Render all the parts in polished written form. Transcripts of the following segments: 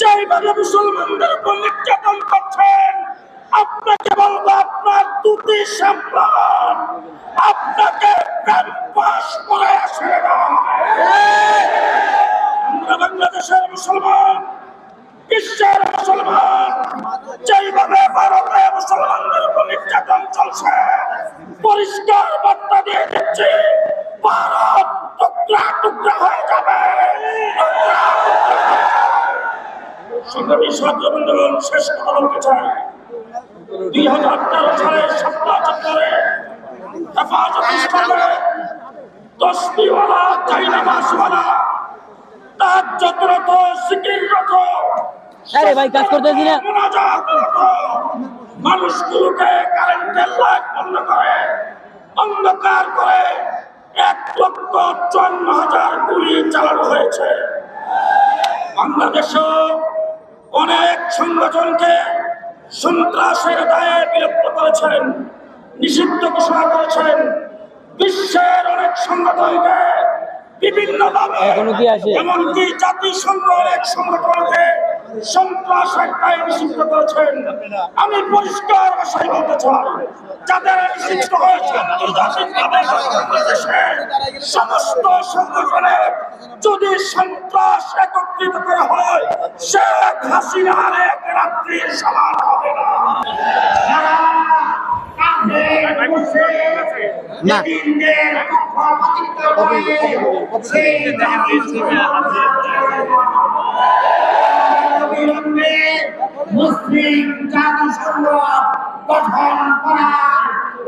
যেইভাবে মুসলমানদের উপর নির্যাতন করছেন, আপনাকে বলবো আপনার দুটি সম্মান আপনাকে প্রাণপাশ করে আসে না। আমরা বাংলাদেশের মুসলমান, বিশ্বের মুসলমান, যেইভাবে ভারতে মুসলমানদের উপর নির্যাতন চলছে, পরিষ্কার বার্তা দিয়ে দিচ্ছি, ভারত টুকরা টুকরা হয়ে যাবে। সংগ্রামী ছাত্র বন্ধুগণ, শেষ কথা বলতে চাই, 2013 সালের 7 জানুয়ারি হেফাজত ইসলামের তসবিহওয়ালা, চাইনামাজওয়ালা, তাহাজ্জুদরত, জিকিররত, আরে ভাই কাজ করতেছি না, মুনাজাতরত মানুষগুলোকে কারেন্টের লাইট বন্ধ করে, অন্ধকার করে 1,54,000 গুলি চালানো হয়েছে। বাংলাদেশে অনেক সংগঠনকে সন্ত্রাসের দায়ে বিলুপ্ত করেছেন, নিষিদ্ধ ঘোষণা করেছেন। বিশ্বের অনেক সংগঠনকে বিভিন্নভাবে, এমনকি জাতিসংঘ অনেক সংগঠনকে সন্ত্রাসের দায়ে নিষিদ্ধ করেছেন। আমি পরিষ্কার ভাষায় বলতে চাই, যাদের নিষিদ্ধ হয়েছে সমস্ত সংগঠনে যদি সন্ত্রাস একত্রিত করা হয়, শেখ হাসিনার এক রাত্রির সমান হবে না। মুসলিম জাতিসংঘ গঠন করার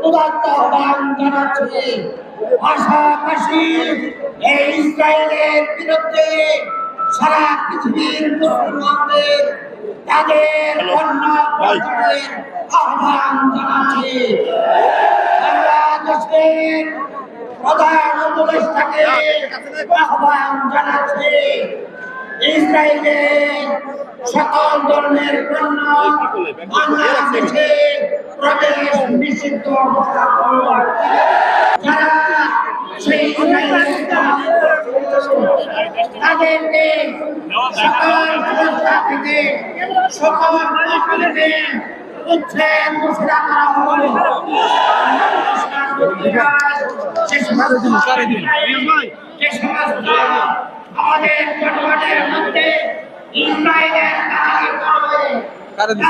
উদাত্ত আহ্বান জানাচ্ছি। পাশাপাশি এই ইসরায়েলের বিরুদ্ধে সারা পৃথিবীর মুসলমানদের তাদের পণ্য বর্জনের আহ্বান জানাচ্ছি। বাংলাদেশের প্রধান উপদেষ্টাকে আহ্বান জানাচ্ছি, ইসরায়েলের সকল ধরনের পণ্য বাংলাদেশে প্রবেশ নিষিদ্ধ ঘোষণা করুন। যারা সেই তাদেরকে সকল সংস্থা থেকে, সকল থেকে উচ্ছেদ ঘোষণা করা হয়। আমাদের জনগণের মধ্যে ইসরায়েলের তাদেরকে